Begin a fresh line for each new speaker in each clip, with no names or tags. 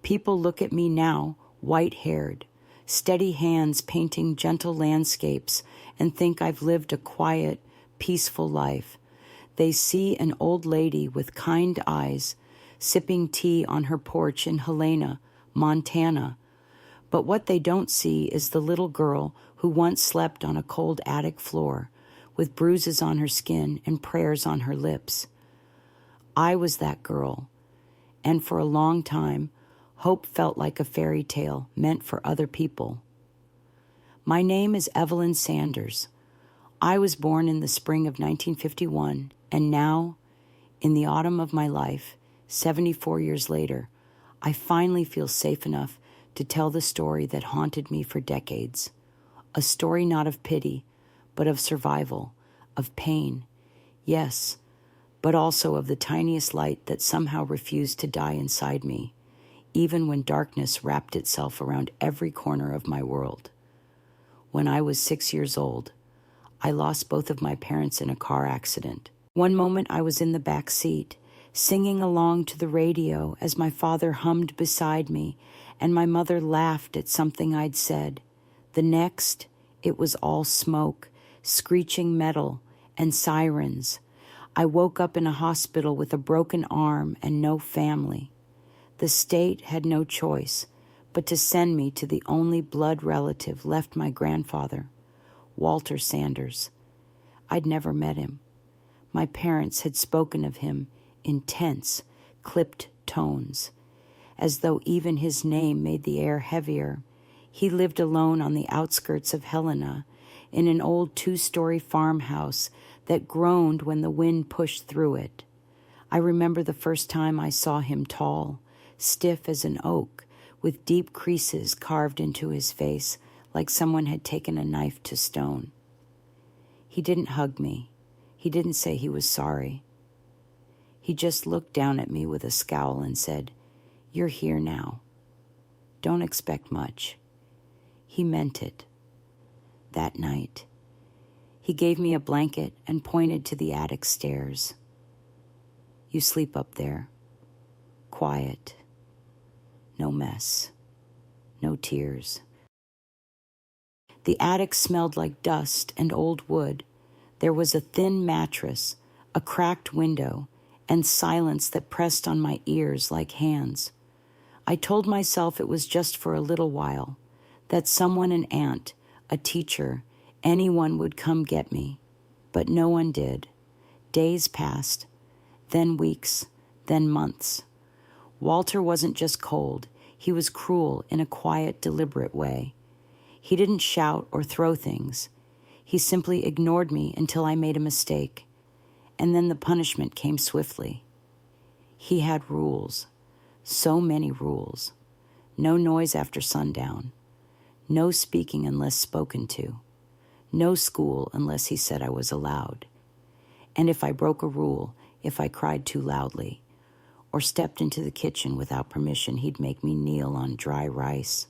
People look at me now, white-haired, steady hands painting gentle landscapes, and think I've lived a quiet, peaceful life. They see an old lady with kind eyes, sipping tea on her porch in Helena, Montana. But what they don't see is the little girl who once slept on a cold attic floor, with bruises on her skin and prayers on her lips. I was that girl, and for a long time, hope felt like a fairy tale meant for other people. My name is Evelyn Sanders. I was born in the spring of 1951, and now, in the autumn of my life, 74 years later, I finally feel safe enough to tell the story that haunted me for decades. A story not of pity, but of survival, of pain, yes, but also of the tiniest light that somehow refused to die inside me, even when darkness wrapped itself around every corner of my world. When I was 6 years old, I lost both of my parents in a car accident. One moment I was in the back seat, singing along to the radio as my father hummed beside me, and my mother laughed at something I'd said. The next, it was all smoke, screeching metal, and sirens. I woke up in a hospital with a broken arm and no family. The state had no choice but to send me to the only blood relative left, my grandfather, Walter Sanders. I'd never met him. My parents had spoken of him in tense, clipped tones, as though even his name made the air heavier. He lived alone on the outskirts of Helena, in an old 2-story farmhouse that groaned when the wind pushed through it. I remember the first time I saw him, tall, stiff as an oak, with deep creases carved into his face like someone had taken a knife to stone. He didn't hug me. He didn't say he was sorry. He just looked down at me with a scowl and said, "You're here now. Don't expect much." He meant it. That night, he gave me a blanket and pointed to the attic stairs. "You sleep up there. Quiet. No mess. No tears." The attic smelled like dust and old wood. There was a thin mattress, a cracked window, and silence that pressed on my ears like hands. I told myself it was just for a little while, that someone, an aunt, a teacher, anyone would come get me. But no one did. Days passed, then weeks, then months. Walter wasn't just cold. He was cruel in a quiet, deliberate way. He didn't shout or throw things. He simply ignored me until I made a mistake, and then the punishment came swiftly. He had rules, so many rules. No noise after sundown. No speaking unless spoken to. No school unless he said I was allowed. And if I broke a rule, if I cried too loudly, or stepped into the kitchen without permission, he'd make me kneel on dry rice,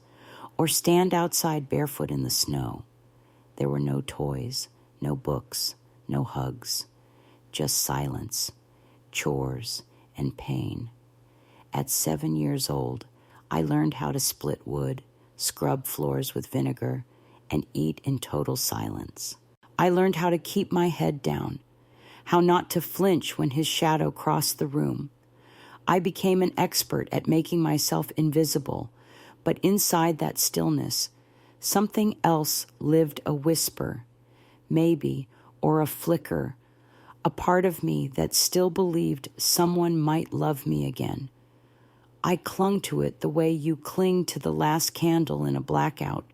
or stand outside barefoot in the snow. There were no toys, no books, no hugs, just silence, chores, and pain. At 7 years old, I learned how to split wood, scrub floors with vinegar, and eat in total silence. I learned how to keep my head down, how not to flinch when his shadow crossed the room. I became an expert at making myself invisible, but inside that stillness, something else lived, a whisper, maybe, or a flicker, a part of me that still believed someone might love me again. I clung to it the way you cling to the last candle in a blackout.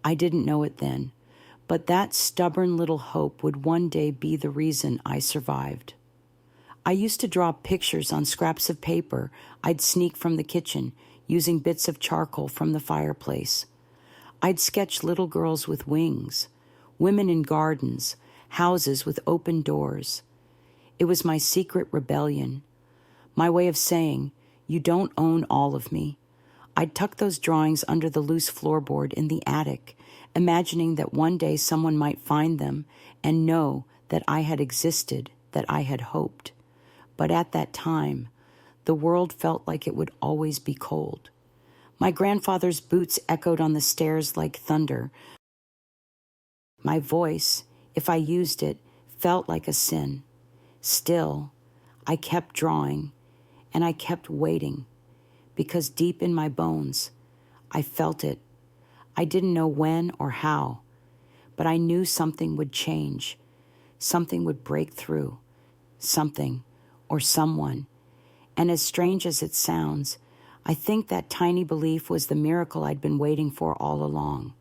I didn't know it then, but that stubborn little hope would one day be the reason I survived. I used to draw pictures on scraps of paper I'd sneak from the kitchen, using bits of charcoal from the fireplace. I'd sketch little girls with wings, women in gardens, houses with open doors. It was my secret rebellion, my way of saying, "You don't own all of me." I'd tuck those drawings under the loose floorboard in the attic, imagining that one day someone might find them and know that I had existed, that I had hoped. But at that time, the world felt like it would always be cold. My grandfather's boots echoed on the stairs like thunder. My voice, if I used it, felt like a sin. Still, I kept drawing, and I kept waiting, because deep in my bones, I felt it. I didn't know when or how, but I knew something would change. Something would break through. Something or someone. And as strange as it sounds, I think that tiny belief was the miracle I'd been waiting for all along.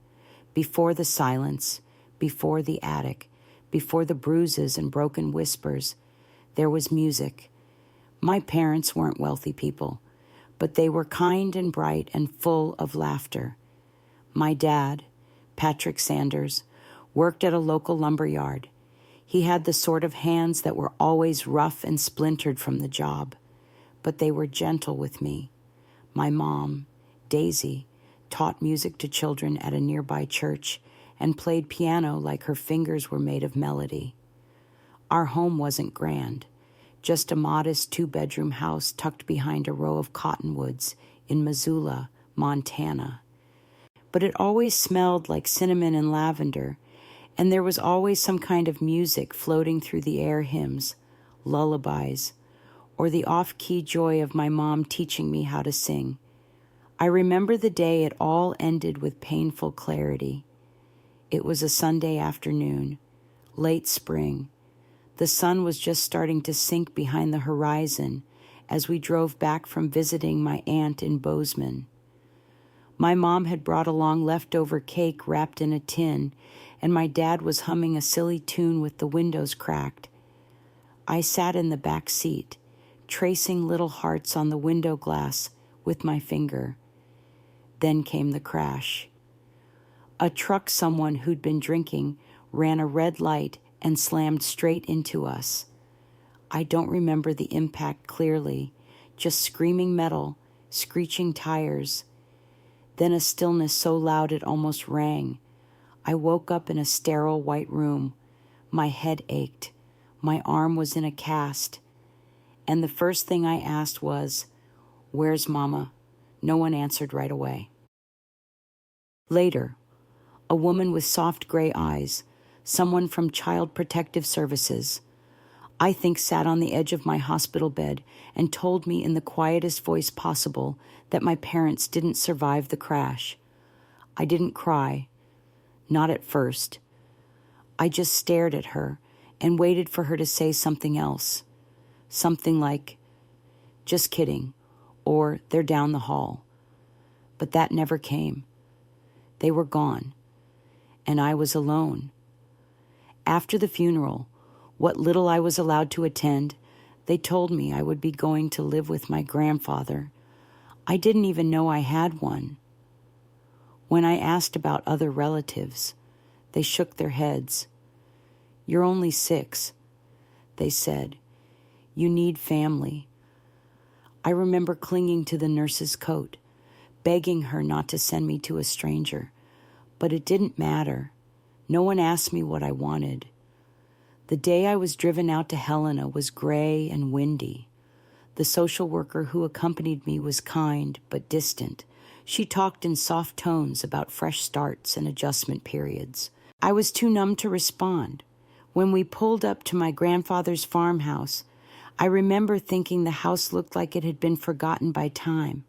Before the silence, before the attic, before the bruises and broken whispers, there was music. My parents weren't wealthy people, but they were kind and bright and full of laughter. My dad, Patrick Sanders, worked at a local lumber yard. He had the sort of hands that were always rough and splintered from the job, but they were gentle with me. My mom, Daisy, taught music to children at a nearby church and played piano like her fingers were made of melody. Our home wasn't grand, just a modest 2-bedroom house tucked behind a row of cottonwoods in Missoula, Montana. But it always smelled like cinnamon and lavender, and there was always some kind of music floating through the air, hymns, lullabies, or the off-key joy of my mom teaching me how to sing. I remember the day it all ended with painful clarity. It was a Sunday afternoon, late spring. The sun was just starting to sink behind the horizon as we drove back from visiting my aunt in Bozeman. My mom had brought along leftover cake wrapped in a tin, and my dad was humming a silly tune with the windows cracked. I sat in the back seat, tracing little hearts on the window glass with my finger. Then came the crash. A truck someone who'd been drinking ran a red light and slammed straight into us. I don't remember the impact clearly, just screaming metal, screeching tires. Then a stillness so loud it almost rang. I woke up in a sterile white room. My head ached. My arm was in a cast. And the first thing I asked was, "Where's Mama?" No one answered right away. Later, a woman with soft gray eyes, someone from Child Protective Services, I think sat on the edge of my hospital bed and told me in the quietest voice possible that my parents didn't survive the crash. I didn't cry, not at first. I just stared at her and waited for her to say something else. Something like, "Just kidding," or "They're down the hall." But that never came. They were gone, and I was alone. After the funeral, what little I was allowed to attend, they told me I would be going to live with my grandfather. I didn't even know I had one. When I asked about other relatives, they shook their heads. "You're only 6, they said. "You need family." I remember clinging to the nurse's coat, begging her not to send me to a stranger, but it didn't matter. No one asked me what I wanted. The day I was driven out to Helena was gray and windy. The social worker who accompanied me was kind but distant. She talked in soft tones about fresh starts and adjustment periods. I was too numb to respond. When we pulled up to my grandfather's farmhouse, I remember thinking the house looked like it had been forgotten by time.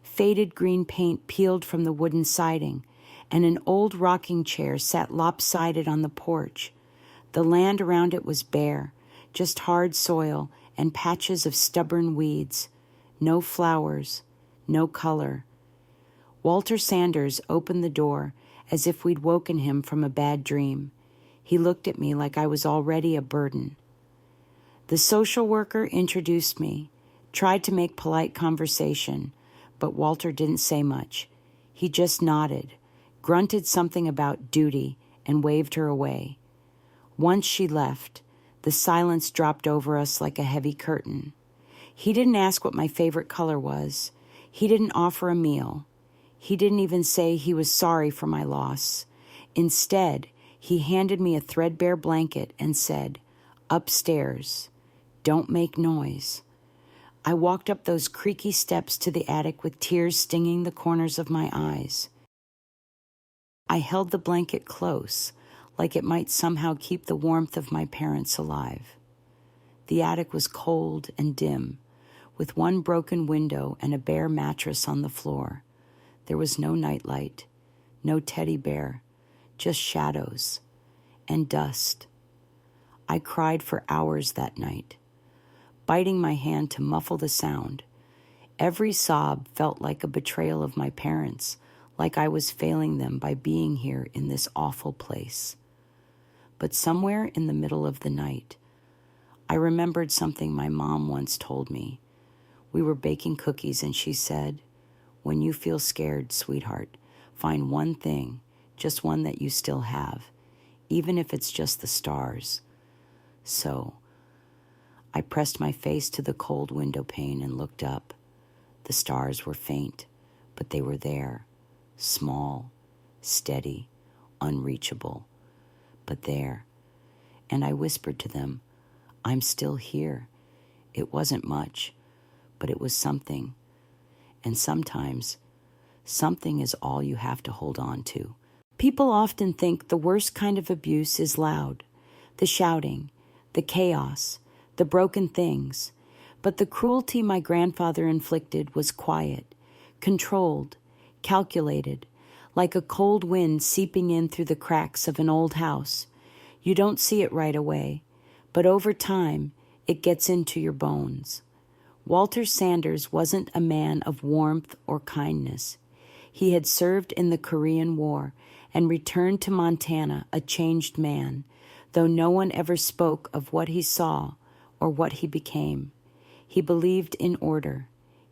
Faded green paint peeled from the wooden siding, and an old rocking chair sat lopsided on the porch. The land around it was bare, just hard soil and patches of stubborn weeds. No flowers, no color. Walter Sanders opened the door as if we'd woken him from a bad dream. He looked at me like I was already a burden. The social worker introduced me, tried to make polite conversation, but Walter didn't say much. He just nodded, grunted something about duty, and waved her away. Once she left, the silence dropped over us like a heavy curtain. He didn't ask what my favorite color was. He didn't offer a meal. He didn't even say he was sorry for my loss. Instead, he handed me a threadbare blanket and said, "Upstairs. Don't make noise." I walked up those creaky steps to the attic with tears stinging the corners of my eyes. I held the blanket close, like it might somehow keep the warmth of my parents alive. The attic was cold and dim, with one broken window and a bare mattress on the floor. There was no nightlight, no teddy bear, just shadows and dust. I cried for hours that night, biting my hand to muffle the sound. Every sob felt like a betrayal of my parents, like I was failing them by being here in this awful place. But somewhere in the middle of the night, I remembered something my mom once told me. We were baking cookies and she said, "When you feel scared, sweetheart, find one thing, just one that you still have, even if it's just the stars." So I pressed my face to the cold window pane and looked up. The stars were faint, but they were there, small, steady, unreachable, but there. And I whispered to them, "I'm still here." It wasn't much, but it was something. And sometimes, something is all you have to hold on to. People often think the worst kind of abuse is loud, the shouting, the chaos, the broken things. But the cruelty my grandfather inflicted was quiet, controlled, calculated, like a cold wind seeping in through the cracks of an old house. You don't see it right away, but over time, it gets into your bones. Walter Sanders wasn't a man of warmth or kindness. He had served in the Korean War and returned to Montana a changed man, though no one ever spoke of what he saw or what he became. He believed in order,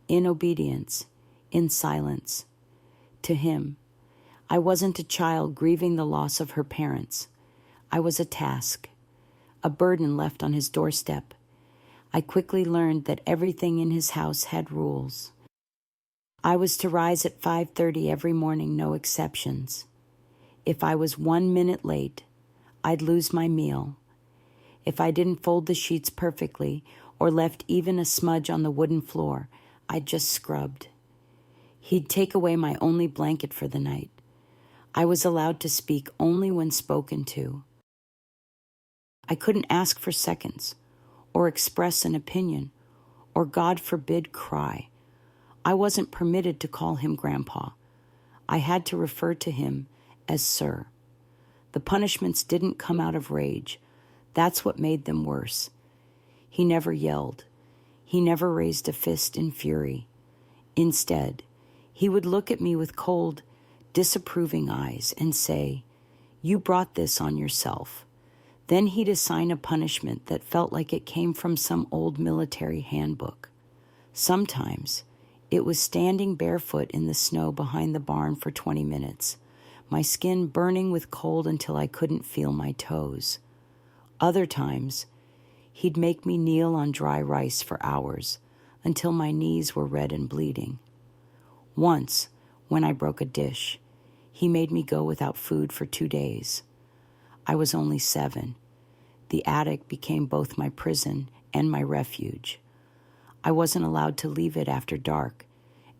in obedience, in silence. To him, I wasn't a child grieving the loss of her parents. I was a task, a burden left on his doorstep. I quickly learned that everything in his house had rules. I was to rise at 5:30 every morning, no exceptions. If I was 1 minute late, I'd lose my meal. If I didn't fold the sheets perfectly or left even a smudge on the wooden floor, I'd just scrubbed. He'd take away my only blanket for the night. I was allowed to speak only when spoken to. I couldn't ask for seconds, or express an opinion, or, God forbid, cry. I wasn't permitted to call him Grandpa. I had to refer to him as Sir. The punishments didn't come out of rage. That's what made them worse. He never yelled. He never raised a fist in fury. Instead, he would look at me with cold, disapproving eyes and say, "You brought this on yourself." Then he'd assign a punishment that felt like it came from some old military handbook. Sometimes it was standing barefoot in the snow behind the barn for 20 minutes, my skin burning with cold until I couldn't feel my toes. Other times, he'd make me kneel on dry rice for hours until my knees were red and bleeding. Once, when I broke a dish, he made me go without food for 2 days. I was only 7. The attic became both my prison and my refuge. I wasn't allowed to leave it after dark,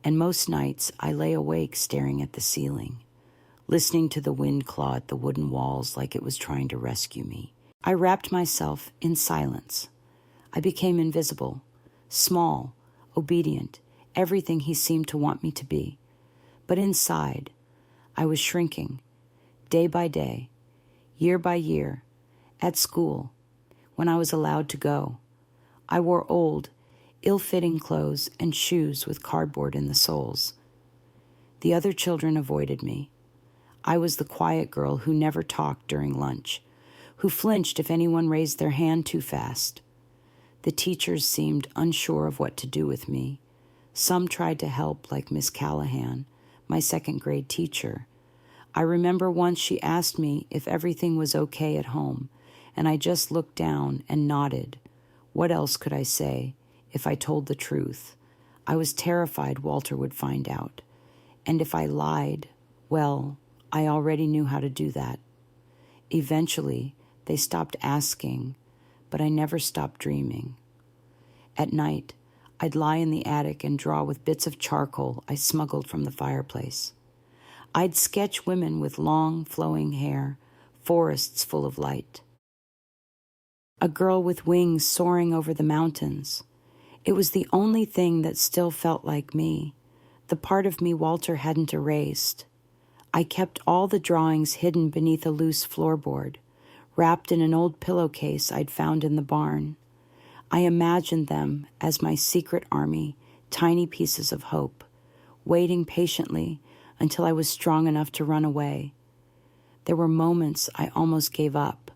and most nights I lay awake staring at the ceiling, listening to the wind claw at the wooden walls like it was trying to rescue me. I wrapped myself in silence. I became invisible, small, obedient, everything he seemed to want me to be. But inside, I was shrinking, day by day, year by year, at school, when I was allowed to go. I wore old, ill-fitting clothes and shoes with cardboard in the soles. The other children avoided me. I was the quiet girl who never talked during lunch, who flinched if anyone raised their hand too fast. The teachers seemed unsure of what to do with me. Some tried to help, like Miss Callahan, my second-grade teacher. I remember once she asked me if everything was okay at home, and I just looked down and nodded. What else could I say if I told the truth? I was terrified Walter would find out. And if I lied, well, I already knew how to do that. Eventually, they stopped asking, but I never stopped dreaming. At night, I'd lie in the attic and draw with bits of charcoal I smuggled from the fireplace. I'd sketch women with long, flowing hair, forests full of light. A girl with wings soaring over the mountains. It was the only thing that still felt like me, the part of me Walter hadn't erased. I kept all the drawings hidden beneath a loose floorboard, wrapped in an old pillowcase I'd found in the barn. I imagined them as my secret army, tiny pieces of hope, waiting patiently until I was strong enough to run away. There were moments I almost gave up.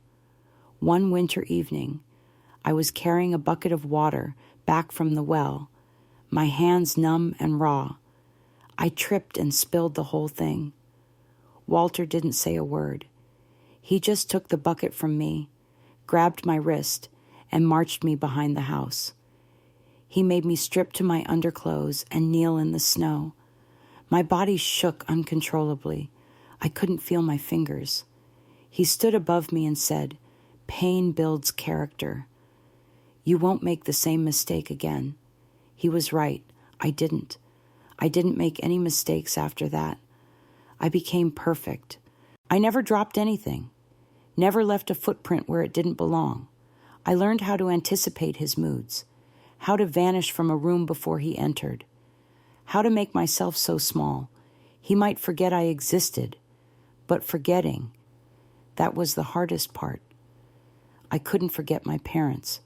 One winter evening, I was carrying a bucket of water back from the well, my hands numb and raw. I tripped and spilled the whole thing. Walter didn't say a word. He just took the bucket from me, grabbed my wrist, and marched me behind the house. He made me strip to my underclothes and kneel in the snow. My body shook uncontrollably. I couldn't feel my fingers. He stood above me and said, "Pain builds character. You won't make the same mistake again." He was right. I didn't. I didn't make any mistakes after that. I became perfect. I never dropped anything, never left a footprint where it didn't belong. I learned how to anticipate his moods, how to vanish from a room before he entered, how to make myself so small he might forget I existed. But forgetting, that was the hardest part. I couldn't forget my parents.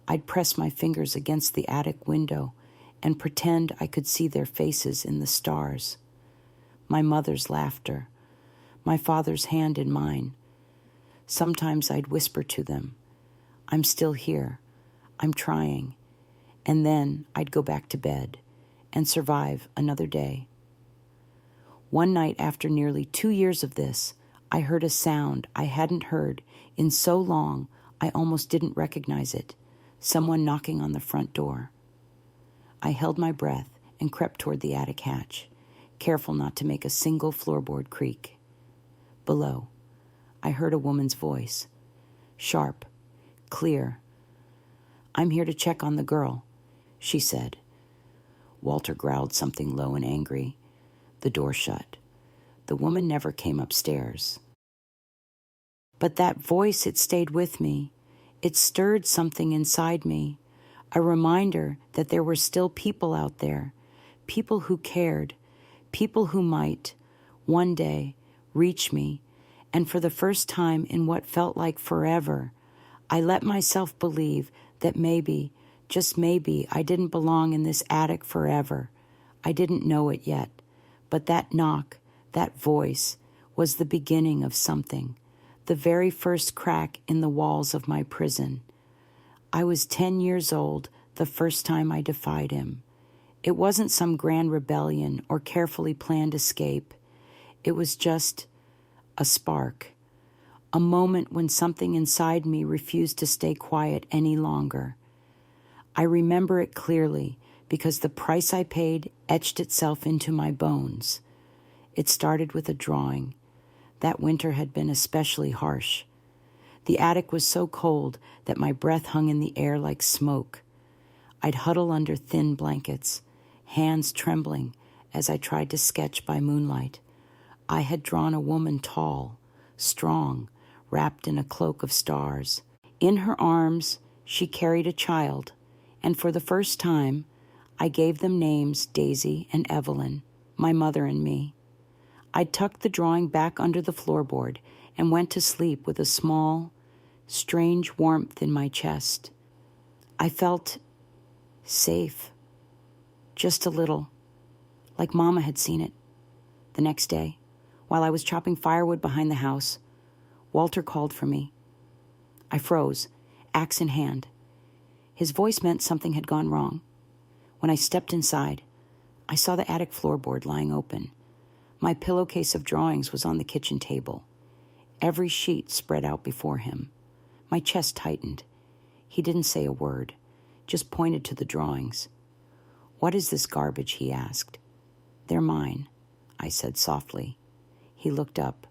I'd press my fingers against the attic window and pretend I could see their faces in the stars. My mother's laughter, my father's hand in mine. Sometimes I'd whisper to them, "I'm still here. I'm trying." And then I'd go back to bed and survive another day. One night after nearly 2 years of this, I heard a sound I hadn't heard in so long I almost didn't recognize it. Someone knocking on the front door. I held my breath and crept toward the attic hatch, careful not to make a single floorboard creak. Below, I heard a woman's voice, sharp, clear. "I'm here to check on the girl," she said. Walter growled something low and angry. The door shut. The woman never came upstairs. But that voice, it stayed with me. It stirred something inside me, a reminder that there were still people out there, people who cared, people who might, one day, reach me. And for the first time in what felt like forever, I let myself believe that maybe, just maybe, I didn't belong in this attic forever. I didn't know it yet, but that knock, that voice, was the beginning of something, the very first crack in the walls of my prison. I was 10 years old the first time I defied him. It wasn't some grand rebellion or carefully planned escape. It was just a spark, a moment when something inside me refused to stay quiet any longer. I remember it clearly because the price I paid etched itself into my bones. It started with a drawing. That winter had been especially harsh. The attic was so cold that my breath hung in the air like smoke. I'd huddle under thin blankets, hands trembling as I tried to sketch by moonlight. I had drawn a woman tall, strong, wrapped in a cloak of stars. In her arms, she carried a child, and for the first time, I gave them names, Daisy and Evelyn, my mother and me. I tucked the drawing back under the floorboard and went to sleep with a small, strange warmth in my chest. I felt safe, just a little, like Mama had seen it. The next day, while I was chopping firewood behind the house, Walter called for me. I froze, axe in hand. His voice meant something had gone wrong. When I stepped inside, I saw the attic floorboard lying open. My pillowcase of drawings was on the kitchen table, every sheet spread out before him. My chest tightened. He didn't say a word, just pointed to the drawings. "What is this garbage?" he asked. "They're mine," I said softly. He looked up.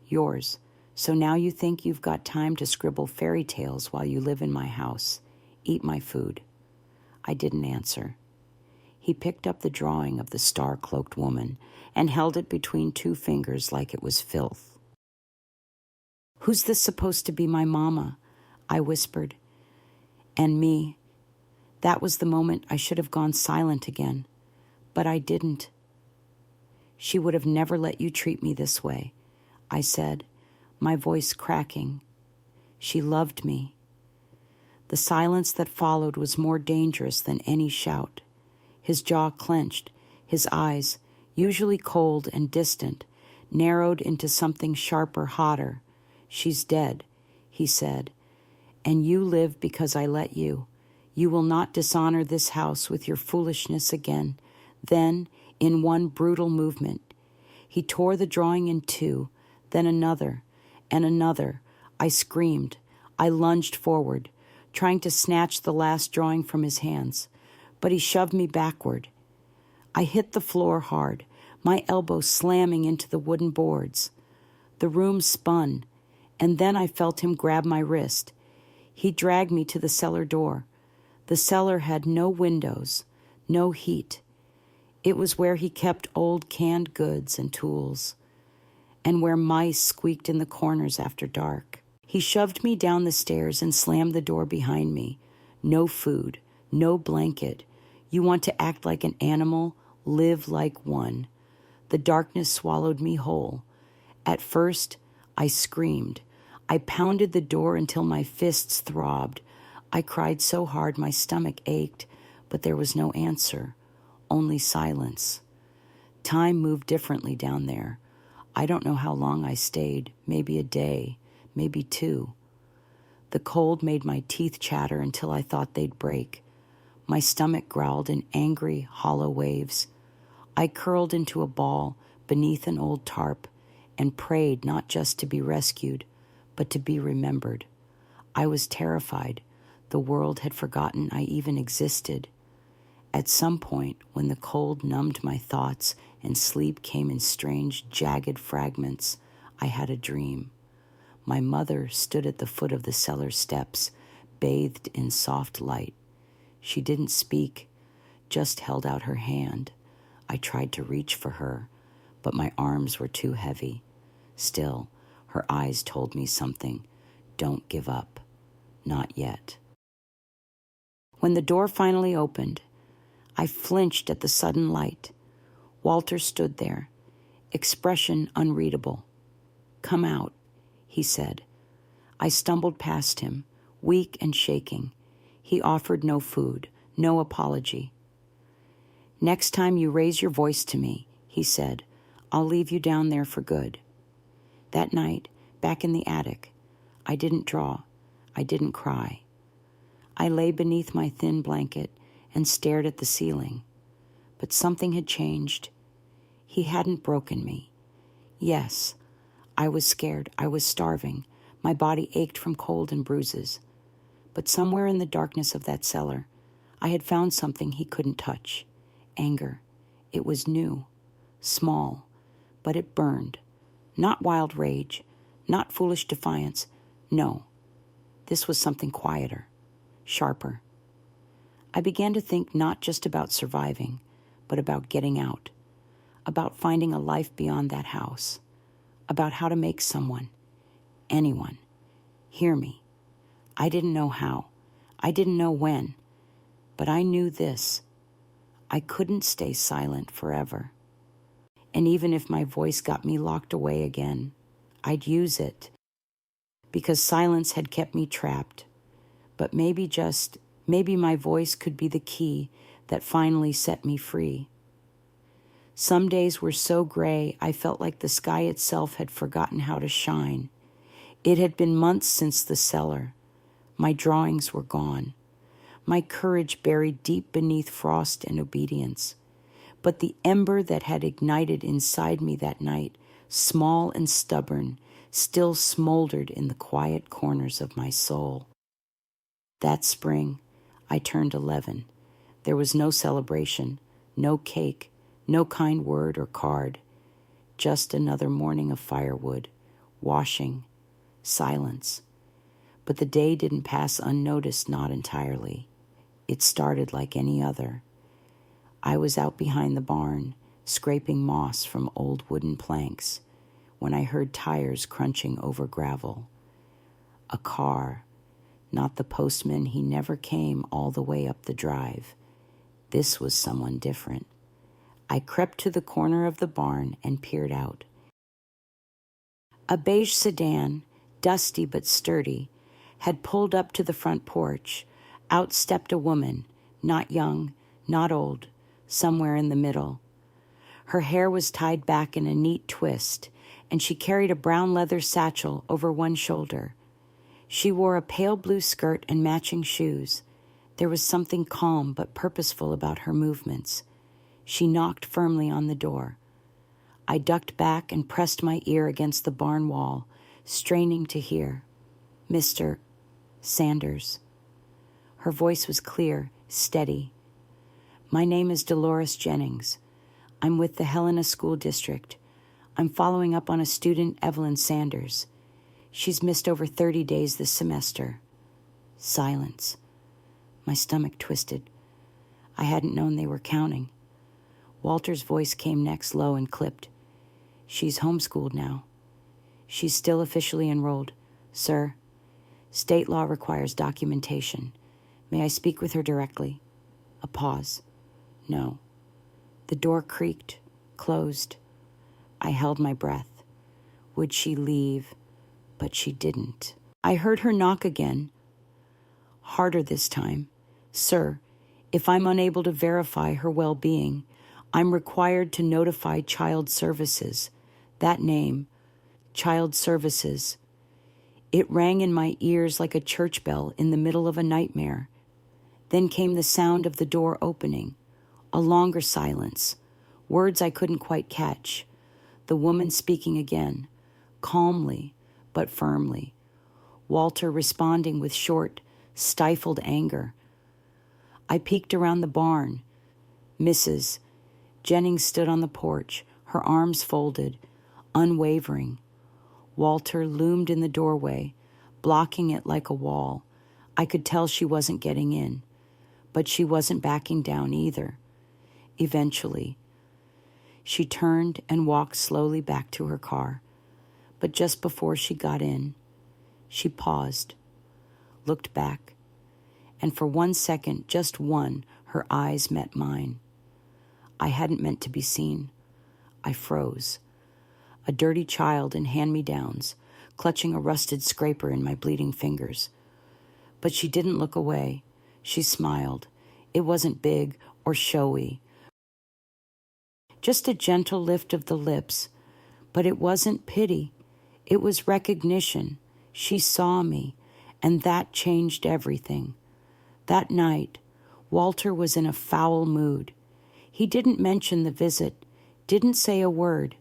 "Yours. So now you think you've got time to scribble fairy tales while you live in my house, eat my food." I didn't answer. He picked up the drawing of the star-cloaked woman and held it between two fingers like it was filth. "Who's this supposed to be, my mama?" I whispered. "And me." That was the moment I should have gone silent again, but I didn't. "She would have never let you treat me this way," I said, my voice cracking. "She loved me." The silence that followed was more dangerous than any shout. His jaw clenched, his eyes, usually cold and distant, narrowed into something sharper, hotter. "She's dead," he said, "and you live because I let you. You will not dishonor this house with your foolishness again." Then, in one brutal movement, he tore the drawing in two, then another, and another. I screamed. I lunged forward, trying to snatch the last drawing from his hands, but he shoved me backward. I hit the floor hard, my elbow slamming into the wooden boards. The room spun, and then I felt him grab my wrist. He dragged me to the cellar door. The cellar had no windows, no heat. It was where he kept old canned goods and tools, and where mice squeaked in the corners after dark. He shoved me down the stairs and slammed the door behind me. "No food, no blanket. You want to act like an animal? Live like one." The darkness swallowed me whole. At first, I screamed. I pounded the door until my fists throbbed. I cried so hard my stomach ached, but there was no answer, only silence. Time moved differently down there. I don't know how long I stayed, maybe a day, maybe two. The cold made my teeth chatter until I thought they'd break. My stomach growled in angry, hollow waves. I curled into a ball beneath an old tarp and prayed not just to be rescued, but to be remembered. I was terrified. The world had forgotten I even existed. At some point, when the cold numbed my thoughts and sleep came in strange, jagged fragments, I had a dream. My mother stood at the foot of the cellar steps, bathed in soft light. She didn't speak, just held out her hand. I tried to reach for her, but my arms were too heavy. Still, her eyes told me something. Don't give up. Not yet. When the door finally opened, I flinched at the sudden light. Walter stood there, expression unreadable. "Come out," he said. I stumbled past him, weak and shaking. He offered no food, no apology. "Next time you raise your voice to me," he said, "I'll leave you down there for good." That night, back in the attic, I didn't draw. I didn't cry. I lay beneath my thin blanket and stared at the ceiling. But something had changed. He hadn't broken me. Yes, I was scared. I was starving. My body ached from cold and bruises. But somewhere in the darkness of that cellar, I had found something he couldn't touch. Anger. It was new, small, but it burned. Not wild rage, not foolish defiance. No, this was something quieter, sharper. I began to think not just about surviving, but about getting out, about finding a life beyond that house, about how to make someone, anyone, hear me. I didn't know how. I didn't know when. But I knew this. I couldn't stay silent forever. And even if my voice got me locked away again, I'd use it. Because silence had kept me trapped. But maybe my voice could be the key that finally set me free. Some days were so gray, I felt like the sky itself had forgotten how to shine. It had been months since the cellar. My drawings were gone. My courage buried deep beneath frost and obedience. But the ember that had ignited inside me that night, small and stubborn, still smoldered in the quiet corners of my soul. That spring, I turned 11. There was no celebration, no cake, no kind word or card. Just another morning of firewood, washing, silence. But the day didn't pass unnoticed, not entirely. It started like any other. I was out behind the barn, scraping moss from old wooden planks, when I heard tires crunching over gravel. A car, not the postman, he never came all the way up the drive. This was someone different. I crept to the corner of the barn and peered out. A beige sedan, dusty but sturdy, had pulled up to the front porch. Out stepped a woman, not young, not old, somewhere in the middle. Her hair was tied back in a neat twist, and she carried a brown leather satchel over one shoulder. She wore a pale blue skirt and matching shoes. There was something calm but purposeful about her movements. She knocked firmly on the door. I ducked back and pressed my ear against the barn wall, straining to hear. Mr. Sanders. Her voice was clear, steady. My name is Dolores Jennings. I'm with the Helena School District. I'm following up on a student, Evelyn Sanders. She's missed over 30 days this semester. Silence. My stomach twisted. I hadn't known they were counting. Walter's voice came next, low and clipped. She's homeschooled now. She's still officially enrolled. Sir, state law requires documentation. May I speak with her directly? A pause. No. The door creaked, closed. I held my breath. Would she leave? But she didn't. I heard her knock again. Harder this time. Sir, if I'm unable to verify her well-being, I'm required to notify Child Services. That name, Child Services. It rang in my ears like a church bell in the middle of a nightmare. Then came the sound of the door opening. A longer silence. Words I couldn't quite catch. The woman speaking again, calmly but firmly. Walter responding with short, stifled anger. I peeked around the barn. Mrs. Jennings stood on the porch, her arms folded, unwavering. Walter loomed in the doorway, blocking it like a wall. I could tell she wasn't getting in, but she wasn't backing down either. Eventually, she turned and walked slowly back to her car, but just before she got in, she paused, looked back, and for 1 second, just one, her eyes met mine. I hadn't meant to be seen. I froze. A dirty child in hand-me-downs, clutching a rusted scraper in my bleeding fingers. But she didn't look away. She smiled. It wasn't big or showy. Just a gentle lift of the lips. But it wasn't pity. It was recognition. She saw me, and that changed everything. That night, Walter was in a foul mood. He didn't mention the visit, didn't say a word,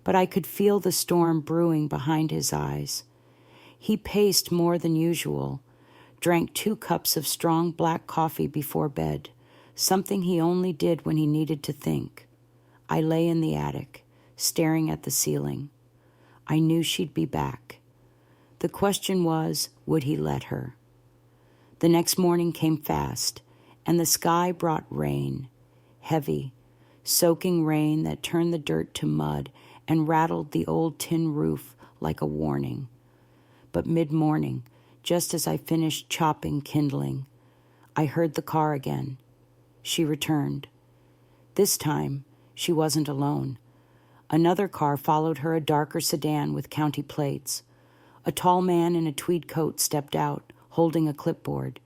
but I could feel the storm brewing behind his eyes. He paced more than usual, drank 2 cups of strong black coffee before bed, something he only did when he needed to think. I lay in the attic, staring at the ceiling. I knew she'd be back. The question was, would he let her? The next morning came fast, and the sky brought rain, heavy, soaking rain that turned the dirt to mud and rattled the old tin roof like a warning. But mid-morning, just as I finished chopping kindling, I heard the car again. She returned. This time, she wasn't alone. Another car followed her, a darker sedan with county plates. A tall man in a tweed coat stepped out, holding a clipboard.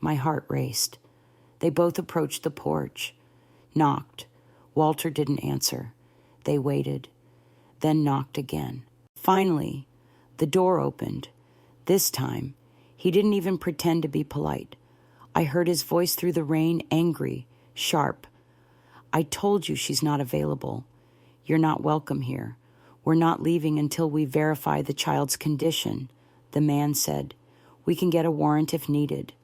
My heart raced. They both approached the porch, knocked. Walter didn't answer. They waited, then knocked again. Finally, the door opened. This time, he didn't even pretend to be polite. I heard his voice through the rain, angry, sharp. I told you she's not available. You're not welcome here. We're not leaving until we verify the child's condition, the man said. We can get a warrant if needed.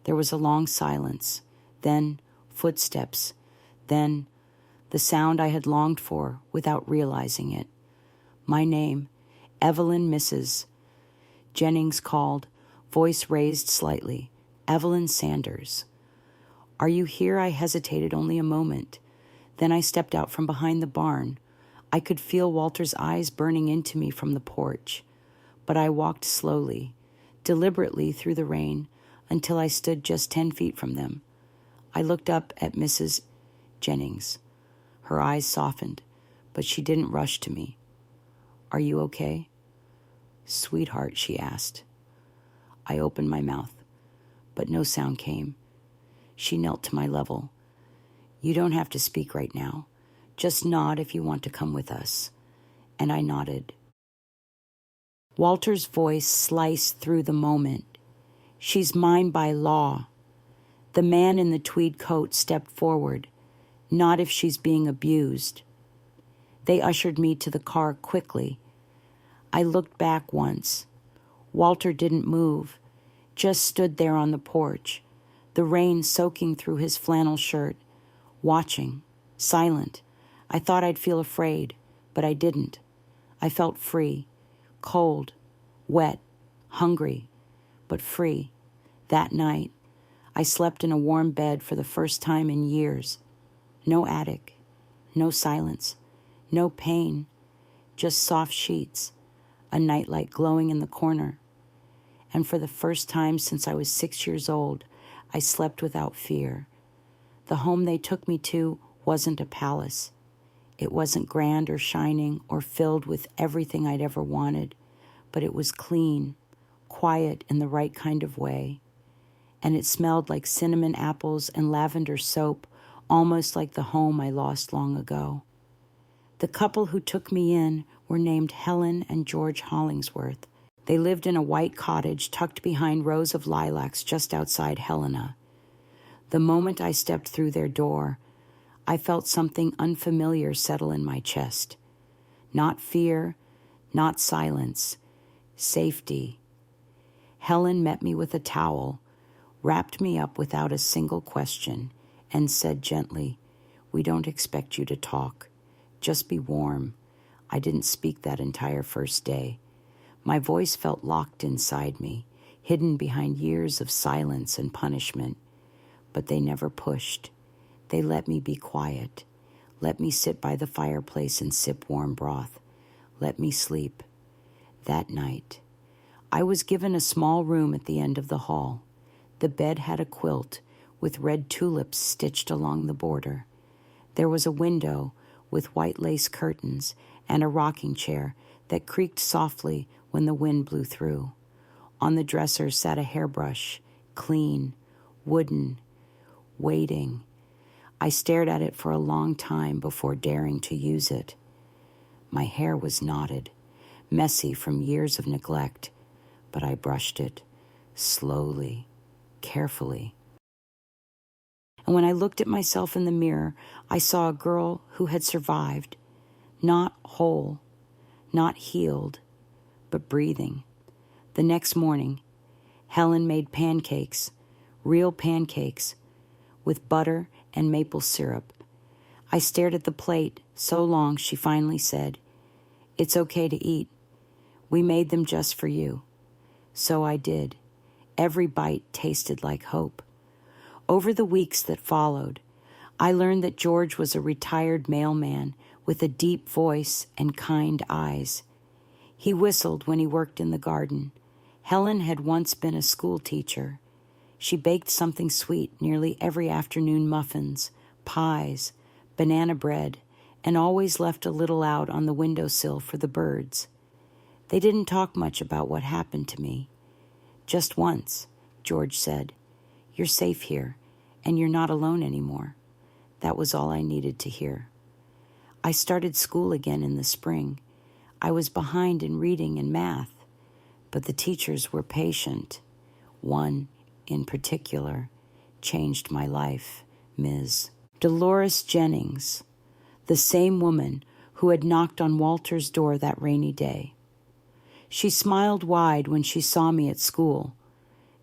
There was a long silence, then footsteps, then the sound I had longed for without realizing it. My name, Evelyn Mrs. Jennings called, voice raised slightly. Evelyn Sanders. "Are you here?" I hesitated only a moment. Then I stepped out from behind the barn. I could feel Walter's eyes burning into me from the porch. But I walked slowly, deliberately through the rain, until I stood just 10 feet from them. I looked up at Mrs. Jennings. Her eyes softened, but she didn't rush to me. "Are you okay?" "Sweetheart," she asked. I opened my mouth, but no sound came. She knelt to my level. "You don't have to speak right now. Just nod if you want to come with us." And I nodded. Walter's voice sliced through the moment. "She's mine by law." The man in the tweed coat stepped forward. "Not if she's being abused." They ushered me to the car quickly. I looked back once. Walter didn't move, just stood there on the porch, the rain soaking through his flannel shirt, watching, silent. I thought I'd feel afraid, but I didn't. I felt free, cold, wet, hungry, but free. That night, I slept in a warm bed for the first time in years. No attic, no silence, no pain, just soft sheets, a nightlight glowing in the corner. And for the first time since I was 6 years old, I slept without fear. The home they took me to wasn't a palace. It wasn't grand or shining or filled with everything I'd ever wanted, but it was clean, quiet in the right kind of way. And it smelled like cinnamon apples and lavender soap, almost like the home I lost long ago. The couple who took me in were named Helen and George Hollingsworth. They lived in a white cottage tucked behind rows of lilacs just outside Helena. The moment I stepped through their door, I felt something unfamiliar settle in my chest. Not fear, not silence, safety. Helen met me with a towel, wrapped me up without a single question, and said gently, "We don't expect you to talk. Just be warm." I didn't speak that entire first day. My voice felt locked inside me, hidden behind years of silence and punishment. But they never pushed. They let me be quiet. Let me sit by the fireplace and sip warm broth. Let me sleep. That night, I was given a small room at the end of the hall. The bed had a quilt with red tulips stitched along the border. There was a window with white lace curtains and a rocking chair that creaked softly when the wind blew through. On the dresser sat a hairbrush, clean, wooden, waiting. I stared at it for a long time before daring to use it. My hair was knotted, messy from years of neglect, but I brushed it, slowly, carefully. And when I looked at myself in the mirror, I saw a girl who had survived, not whole, not healed, but breathing. The next morning, Helen made pancakes, real pancakes, with butter and maple syrup. I stared at the plate so long she finally said, "It's okay to eat. We made them just for you." So I did. Every bite tasted like hope. Over the weeks that followed, I learned that George was a retired mailman with a deep voice and kind eyes. He whistled when he worked in the garden. Helen had once been a school teacher. She baked something sweet nearly every afternoon: muffins, pies, banana bread, and always left a little out on the windowsill for the birds. They didn't talk much about what happened to me. Just once, George said, "You're safe here, and you're not alone anymore." That was all I needed to hear. I started school again in the spring. I was behind in reading and math, but the teachers were patient. One, in particular, changed my life, Ms. Dolores Jennings, the same woman who had knocked on Walter's door that rainy day. She smiled wide when she saw me at school,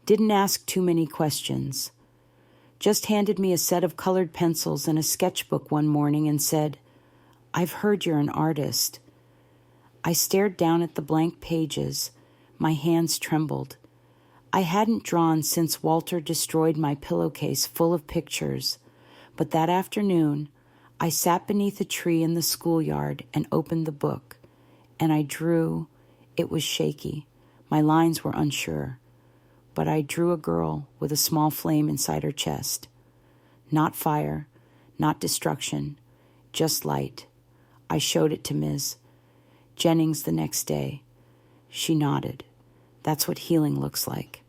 didn't ask too many questions, just handed me a set of colored pencils and a sketchbook one morning and said, "I've heard you're an artist." I stared down at the blank pages. My hands trembled. I hadn't drawn since Walter destroyed my pillowcase full of pictures, but that afternoon I sat beneath a tree in the schoolyard and opened the book, and I drew. It was shaky. My lines were unsure, but I drew a girl with a small flame inside her chest. Not fire, not destruction, just light. I showed it to Ms. Jennings the next day. She nodded. That's what healing looks like.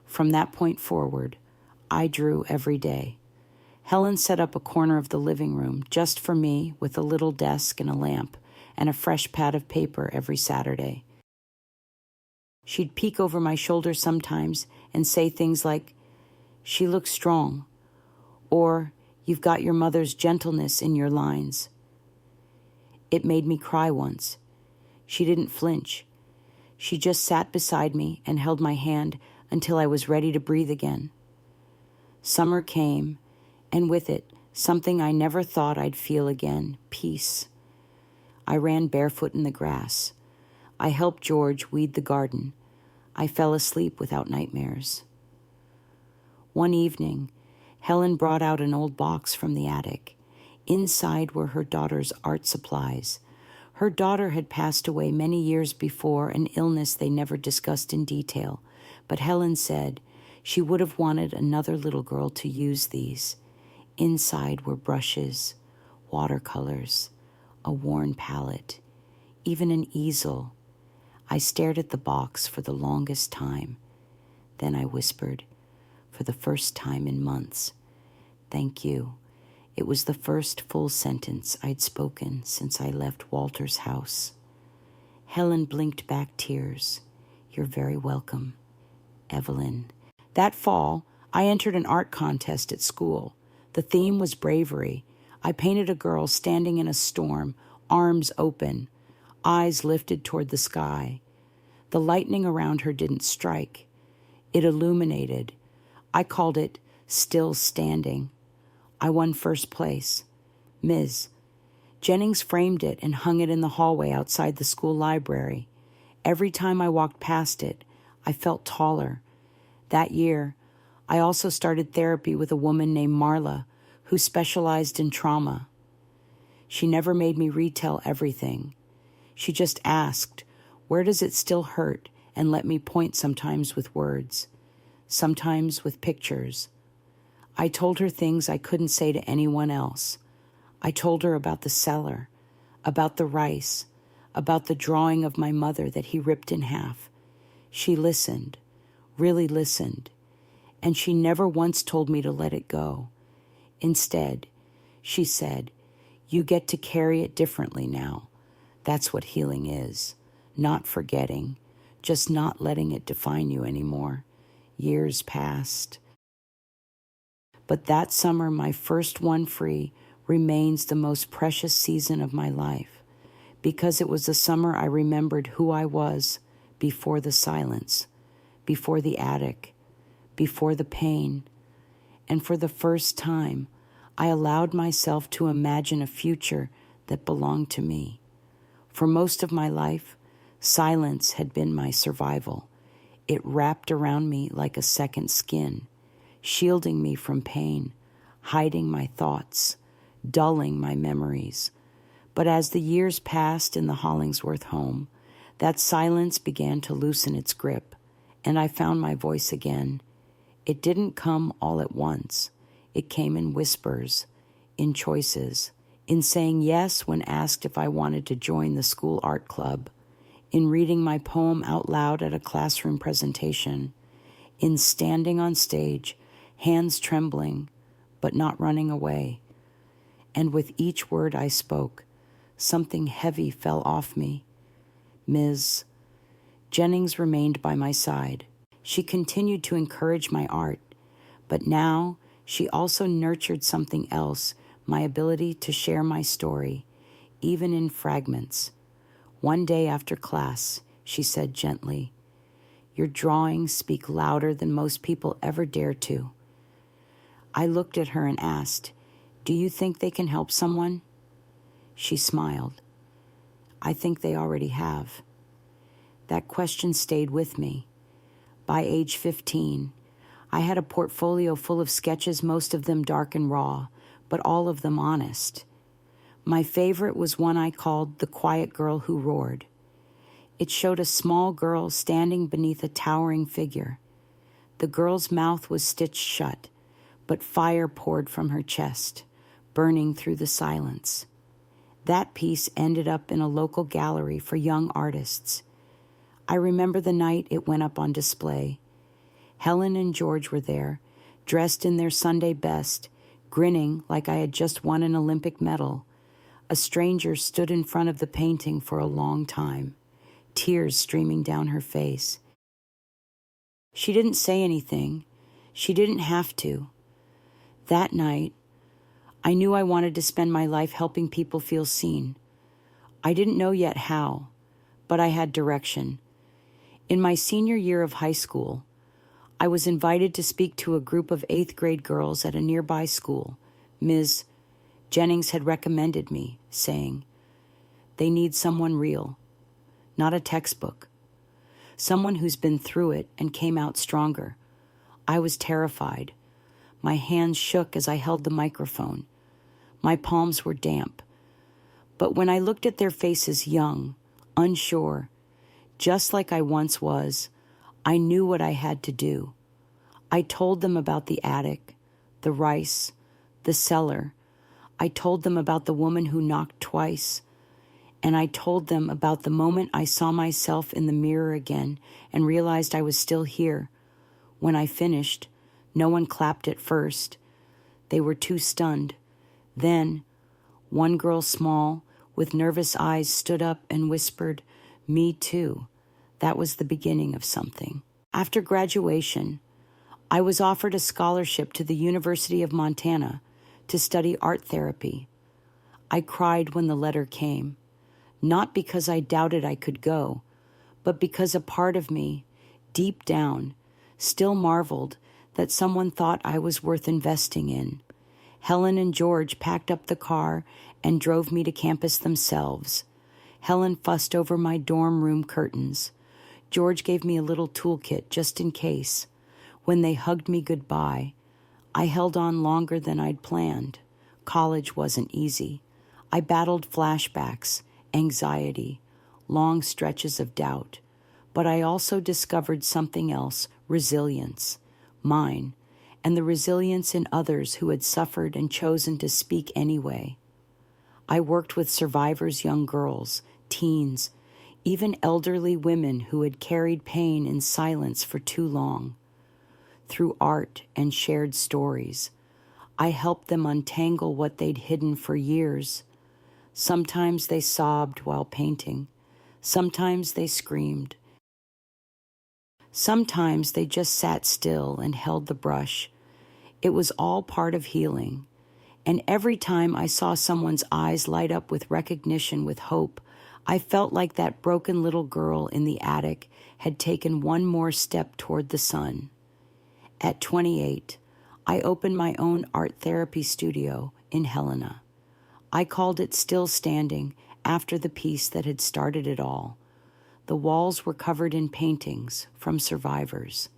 From that point forward, I drew every day. Helen set up a corner of the living room just for me with a little desk and a lamp and a fresh pad of paper every Saturday. She'd peek over my shoulder sometimes and say things like, "She looks strong," or "You've got your mother's gentleness in your lines." It made me cry once. She didn't flinch. She just sat beside me and held my hand until I was ready to breathe again. Summer came, and with it, something I never thought I'd feel again, peace. I ran barefoot in the grass. I helped George weed the garden. I fell asleep without nightmares. One evening, Helen brought out an old box from the attic. Inside were her daughter's art supplies. Her daughter had passed away many years before, an illness they never discussed in detail, but Helen said she would have wanted another little girl to use these. Inside were brushes, watercolors, a worn palette, even an easel. I stared at the box for the longest time. Then I whispered, for the first time in months, "Thank you." It was the first full sentence I'd spoken since I left Walter's house. Helen blinked back tears. "You're very welcome, Evelyn." That fall, I entered an art contest at school. The theme was bravery. I painted a girl standing in a storm, arms open, eyes lifted toward the sky. The lightning around her didn't strike. It illuminated. I called it "Still Standing." I won first place. Ms. Jennings framed it and hung it in the hallway outside the school library. Every time I walked past it, I felt taller. That year, I also started therapy with a woman named Marla, who specialized in trauma. She never made me retell everything. She just asked, "Where does it still hurt?" and let me point, sometimes with words, sometimes with pictures. I told her things I couldn't say to anyone else. I told her about the cellar, about the rice, about the drawing of my mother that he ripped in half. She listened, really listened, and she never once told me to let it go. Instead, she said, "You get to carry it differently now. That's what healing is. Not forgetting, just not letting it define you anymore." Years passed. But that summer, my first one free, remains the most precious season of my life, because it was the summer I remembered who I was before the silence, before the attic, before the pain, and for the first time, I allowed myself to imagine a future that belonged to me. For most of my life, silence had been my survival. It wrapped around me like a second skin, shielding me from pain, hiding my thoughts, dulling my memories. But as the years passed in the Hollingsworth home, that silence began to loosen its grip, and I found my voice again. It didn't come all at once. It came in whispers, in choices, in saying yes when asked if I wanted to join the school art club, in reading my poem out loud at a classroom presentation, in standing on stage, hands trembling, but not running away. And with each word I spoke, something heavy fell off me. Ms. Jennings remained by my side. She continued to encourage my art, but now she also nurtured something else, my ability to share my story, even in fragments. One day after class, she said gently, "Your drawings speak louder than most people ever dare to." I looked at her and asked, "Do you think they can help someone?" She smiled. "I think they already have." That question stayed with me. By age 15, I had a portfolio full of sketches, most of them dark and raw, but all of them honest. My favorite was one I called The Quiet Girl Who Roared. It showed a small girl standing beneath a towering figure. The girl's mouth was stitched shut, but fire poured from her chest, burning through the silence. That piece ended up in a local gallery for young artists. I remember the night it went up on display. Helen and George were there, dressed in their Sunday best, grinning like I had just won an Olympic medal. A stranger stood in front of the painting for a long time, tears streaming down her face. She didn't say anything. She didn't have to. That night, I knew I wanted to spend my life helping people feel seen. I didn't know yet how, but I had direction. In my senior year of high school, I was invited to speak to a group of 8th grade girls at a nearby school. Ms. Jennings had recommended me, saying, "They need someone real, not a textbook. Someone who's been through it and came out stronger." I was terrified. My hands shook as I held the microphone. My palms were damp. But when I looked at their faces, young, unsure, just like I once was, I knew what I had to do. I told them about the attic, the rice, the cellar. I told them about the woman who knocked twice. And I told them about the moment I saw myself in the mirror again and realized I was still here. When I finished, no one clapped at first. They were too stunned. Then, one girl, small, with nervous eyes, stood up and whispered, "Me too." That was the beginning of something. After graduation, I was offered a scholarship to the University of Montana to study art therapy. I cried when the letter came, not because I doubted I could go, but because a part of me, deep down, still marveled that someone thought I was worth investing in. Helen and George packed up the car and drove me to campus themselves. Helen fussed over my dorm room curtains. George gave me a little toolkit just in case. When they hugged me goodbye, I held on longer than I'd planned. College wasn't easy. I battled flashbacks, anxiety, long stretches of doubt. But I also discovered something else, resilience, mine, and the resilience in others who had suffered and chosen to speak anyway. I worked with survivors, young girls, teens, even elderly women who had carried pain in silence for too long. Through art and shared stories, I helped them untangle what they'd hidden for years. Sometimes they sobbed while painting. Sometimes they screamed. Sometimes they just sat still and held the brush. It was all part of healing. And every time I saw someone's eyes light up with recognition, with hope, I felt like that broken little girl in the attic had taken one more step toward the sun. At 28, I opened my own art therapy studio in Helena. I called it Still Standing after the piece that had started it all. The walls were covered in paintings from survivors,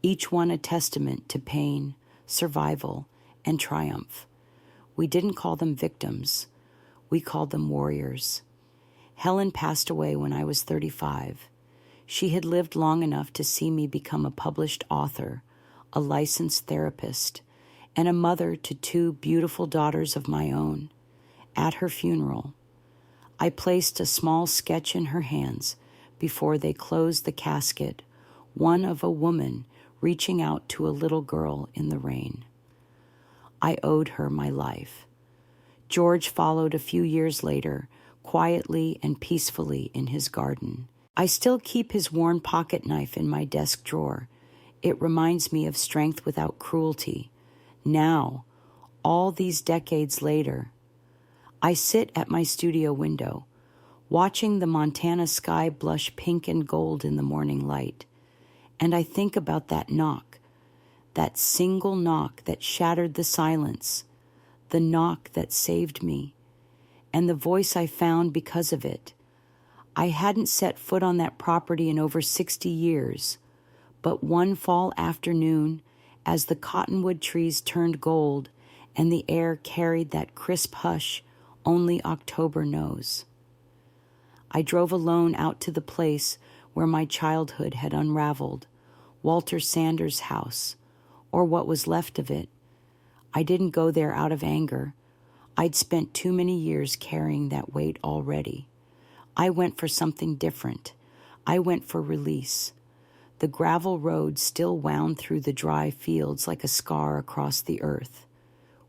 each one a testament to pain, survival, and triumph. We didn't call them victims. We called them warriors. Helen passed away when I was 35. She had lived long enough to see me become a published author, a licensed therapist, and a mother to 2 beautiful daughters of my own. At her funeral, I placed a small sketch in her hands before they closed the casket, one of a woman reaching out to a little girl in the rain. I owed her my life. George followed a few years later, quietly and peacefully in his garden. I still keep his worn pocket knife in my desk drawer. It reminds me of strength without cruelty. Now, all these decades later, I sit at my studio window, watching the Montana sky blush pink and gold in the morning light, and I think about that knock, that single knock that shattered the silence, the knock that saved me, and the voice I found because of it. I hadn't set foot on that property in over 60 years, But one fall afternoon, as the cottonwood trees turned gold and the air carried that crisp hush only October knows, I drove alone out to the place where my childhood had unraveled, Walter Sanders' house, or what was left of it. I didn't go there out of anger. I'd spent too many years carrying that weight already. I went for something different. I went for release. The gravel road still wound through the dry fields like a scar across the earth.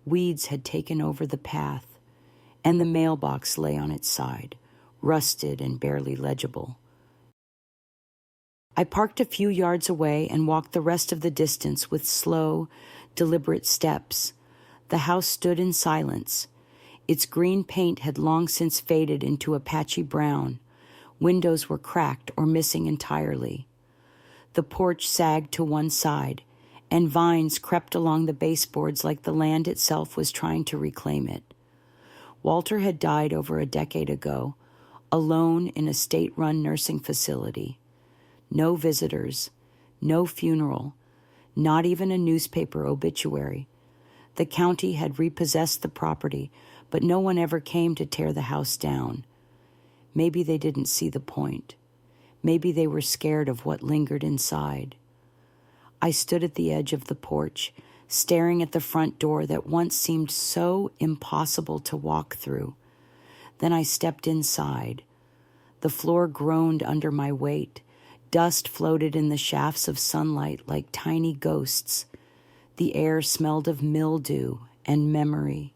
Weeds had taken over the path, and the mailbox lay on its side, rusted and barely legible. I parked a few yards away and walked the rest of the distance with slow, deliberate steps. The house stood in silence. Its green paint had long since faded into a patchy brown. Windows were cracked or missing entirely. The porch sagged to one side, and vines crept along the baseboards like the land itself was trying to reclaim it. Walter had died over a decade ago, alone in a state-run nursing facility. No visitors, no funeral, not even a newspaper obituary. The county had repossessed the property, but no one ever came to tear the house down. Maybe they didn't see the point. Maybe they were scared of what lingered inside. I stood at the edge of the porch, staring at the front door that once seemed so impossible to walk through. Then I stepped inside. The floor groaned under my weight. Dust floated in the shafts of sunlight like tiny ghosts. The air smelled of mildew and memory.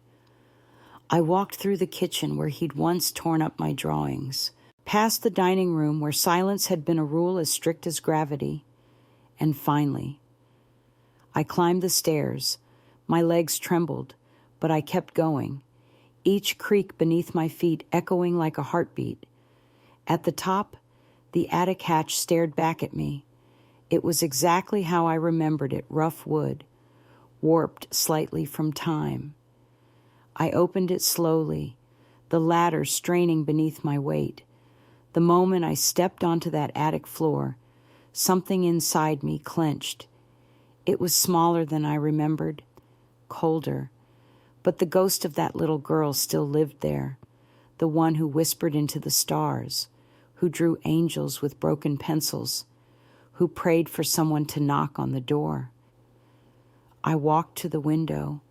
I walked through the kitchen where he'd once torn up my drawings, past the dining room where silence had been a rule as strict as gravity, and finally, I climbed the stairs. My legs trembled, but I kept going, each creak beneath my feet echoing like a heartbeat. At the top, the attic hatch stared back at me. It was exactly how I remembered it, rough wood, warped slightly from time. I opened it slowly, the ladder straining beneath my weight. The moment I stepped onto that attic floor, something inside me clenched. It was smaller than I remembered, colder, but the ghost of that little girl still lived there, the one who whispered into the stars, who drew angels with broken pencils, who prayed for someone to knock on the door. I walked to the window,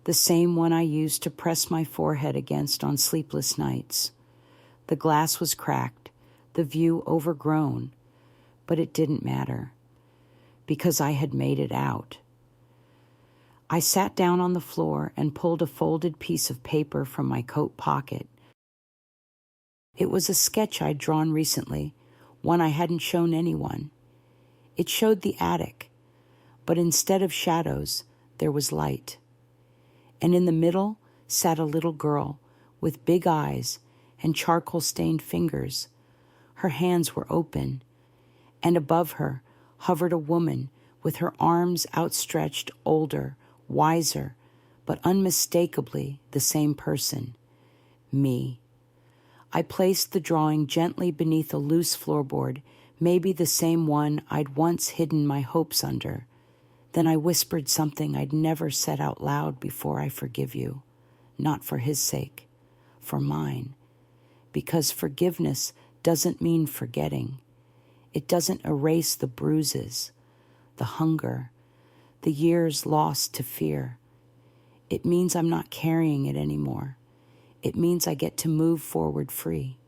the same one I used to press my forehead against on sleepless nights. The glass was cracked, the view overgrown, but it didn't matter, because I had made it out. I sat down on the floor and pulled a folded piece of paper from my coat pocket. It was a sketch I'd drawn recently, one I hadn't shown anyone. It showed the attic, but instead of shadows, there was light. And in the middle sat a little girl with big eyes and charcoal-stained fingers. Her hands were open, and above her hovered a woman with her arms outstretched, older, wiser, but unmistakably the same person, me. I placed the drawing gently beneath a loose floorboard, maybe the same one I'd once hidden my hopes under. Then I whispered something I'd never said out loud before. I forgive you, not for his sake, for mine. Because forgiveness doesn't mean forgetting. It doesn't erase the bruises, the hunger, the years lost to fear. It means I'm not carrying it anymore. It means I get to move forward free.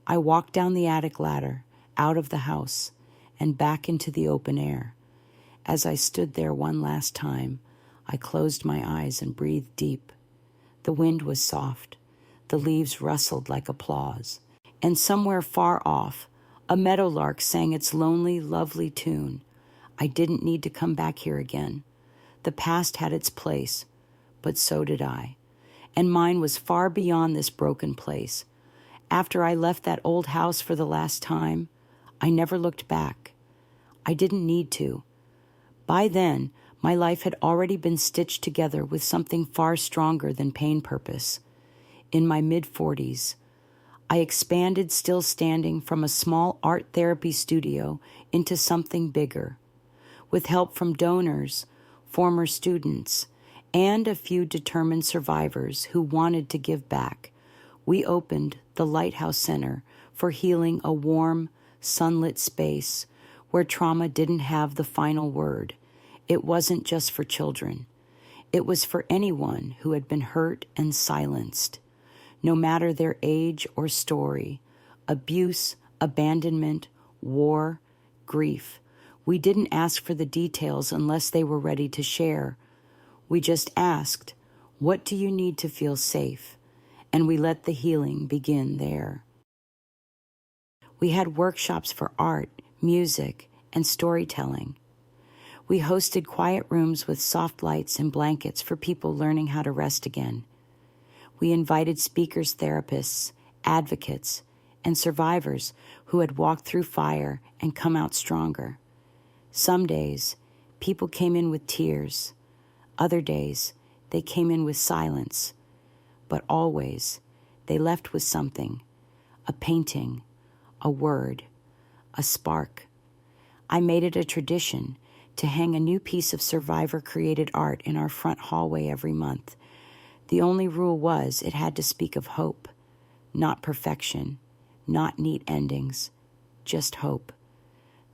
I walked down the attic ladder, out of the house, and back into the open air. As I stood there one last time, I closed my eyes and breathed deep. The wind was soft. The leaves rustled like applause. And somewhere far off, a meadowlark sang its lonely, lovely tune. I didn't need to come back here again. The past had its place, but so did I. And mine was far beyond this broken place. After I left that old house for the last time, I never looked back. I didn't need to. By then, my life had already been stitched together with something far stronger than pain purpose. In my mid-40s, I expanded Still Standing from a small art therapy studio into something bigger. With help from donors, former students, and a few determined survivors who wanted to give back, we opened the Lighthouse Center for healing, a warm, sunlit space where trauma didn't have the final word. It wasn't just for children. It was for anyone who had been hurt and silenced, no matter their age or story, abuse, abandonment, war, grief. We didn't ask for the details unless they were ready to share. We just asked, what do you need to feel safe? And we let the healing begin there. We had workshops for art, music, and storytelling. We hosted quiet rooms with soft lights and blankets for people learning how to rest again. We invited speakers, therapists, advocates, and survivors who had walked through fire and come out stronger. Some days, people came in with tears. Other days, they came in with silence. But always, they left with something, a painting, a word, a spark. I made it a tradition to hang a new piece of survivor-created art in our front hallway every month. The only rule was it had to speak of hope, not perfection, not neat endings, just hope,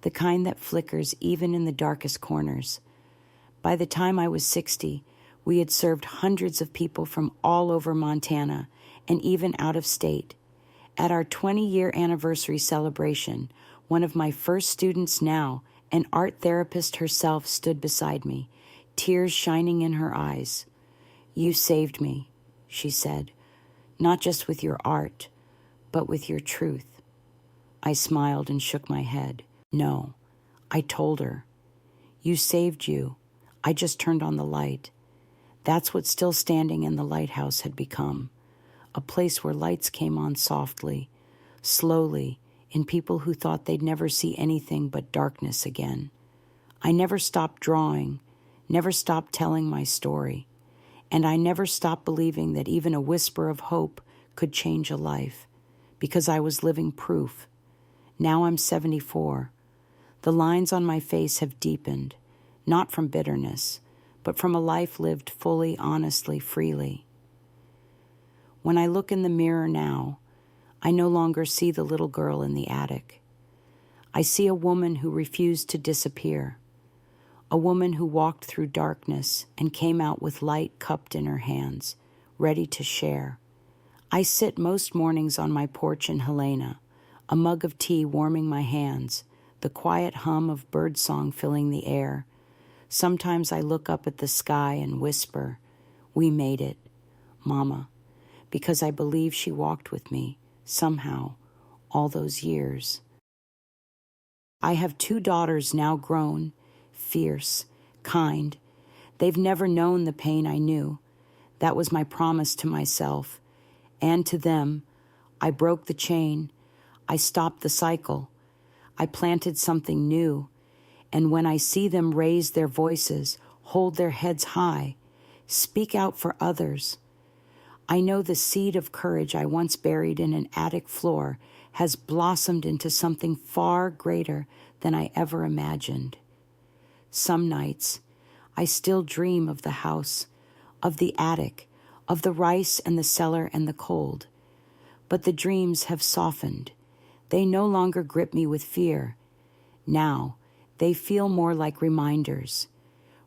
the kind that flickers even in the darkest corners. By the time I was 60, we had served hundreds of people from all over Montana and even out of state. At our 20-year anniversary celebration, one of my first students now, an art therapist herself, stood beside me, tears shining in her eyes. "You saved me," she said, "not just with your art, but with your truth." I smiled and shook my head. No, I told her, "You saved you. I just turned on the light." That's what Still Standing in the Lighthouse had become, a place where lights came on softly, slowly, in people who thought they'd never see anything but darkness again. I never stopped drawing, never stopped telling my story, and I never stopped believing that even a whisper of hope could change a life, because I was living proof. Now I'm 74. The lines on my face have deepened, not from bitterness, but from a life lived fully, honestly, freely. When I look in the mirror now, I no longer see the little girl in the attic. I see a woman who refused to disappear, a woman who walked through darkness and came out with light cupped in her hands, ready to share. I sit most mornings on my porch in Helena, a mug of tea warming my hands, the quiet hum of birdsong filling the air. Sometimes I look up at the sky and whisper, "We made it, Mama," because I believe she walked with me, somehow, all those years. I have 2 daughters now grown, fierce, kind. They've never known the pain I knew. That was my promise to myself. And to them, I broke the chain. I stopped the cycle. I planted something new. And when I see them raise their voices, hold their heads high, speak out for others, I know the seed of courage I once buried in an attic floor has blossomed into something far greater than I ever imagined. Some nights, I still dream of the house, of the attic, of the rice and the cellar and the cold. But the dreams have softened. They no longer grip me with fear. Now, they feel more like reminders.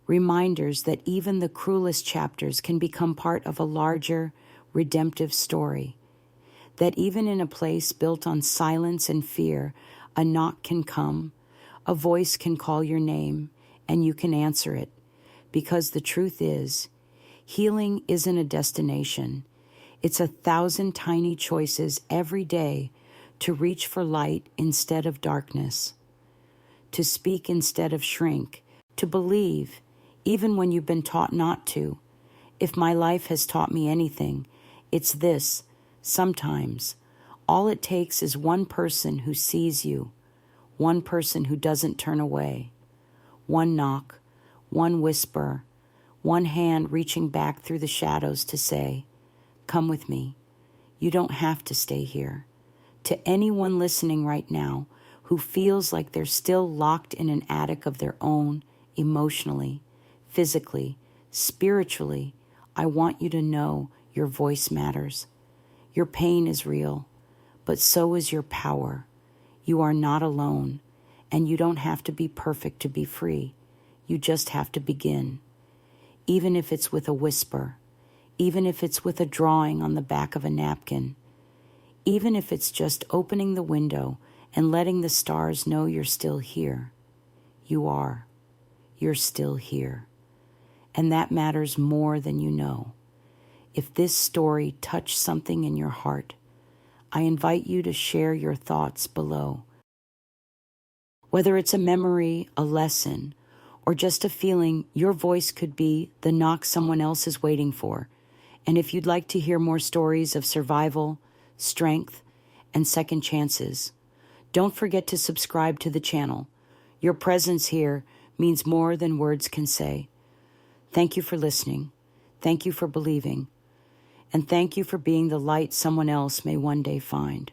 Reminders that even the cruelest chapters can become part of a larger, redemptive story. That even in a place built on silence and fear, a knock can come, a voice can call your name, and you can answer it. Because the truth is, healing isn't a destination. It's 1,000 tiny choices every day to reach for light instead of darkness, to speak instead of shrink, to believe, even when you've been taught not to. If my life has taught me anything, it's this: sometimes all it takes is one person who sees you, one person who doesn't turn away, one knock, one whisper, one hand reaching back through the shadows to say, "Come with me. You don't have to stay here. To anyone listening right now who feels like they're still locked in an attic of their own, emotionally, physically, spiritually, I want you to know your voice matters. Your pain is real, but so is your power. You are not alone, and you don't have to be perfect to be free. You just have to begin. Even if it's with a whisper, even if it's with a drawing on the back of a napkin, even if it's just opening the window and letting the stars know you're still here. You are. You're still here. And that matters more than you know. If this story touched something in your heart, I invite you to share your thoughts below. Whether it's a memory, a lesson, or just a feeling, your voice could be the knock someone else is waiting for. And if you'd like to hear more stories of survival, strength, and second chances, don't forget to subscribe to the channel. Your presence here means more than words can say. Thank you for listening. Thank you for believing. And thank you for being the light someone else may one day find.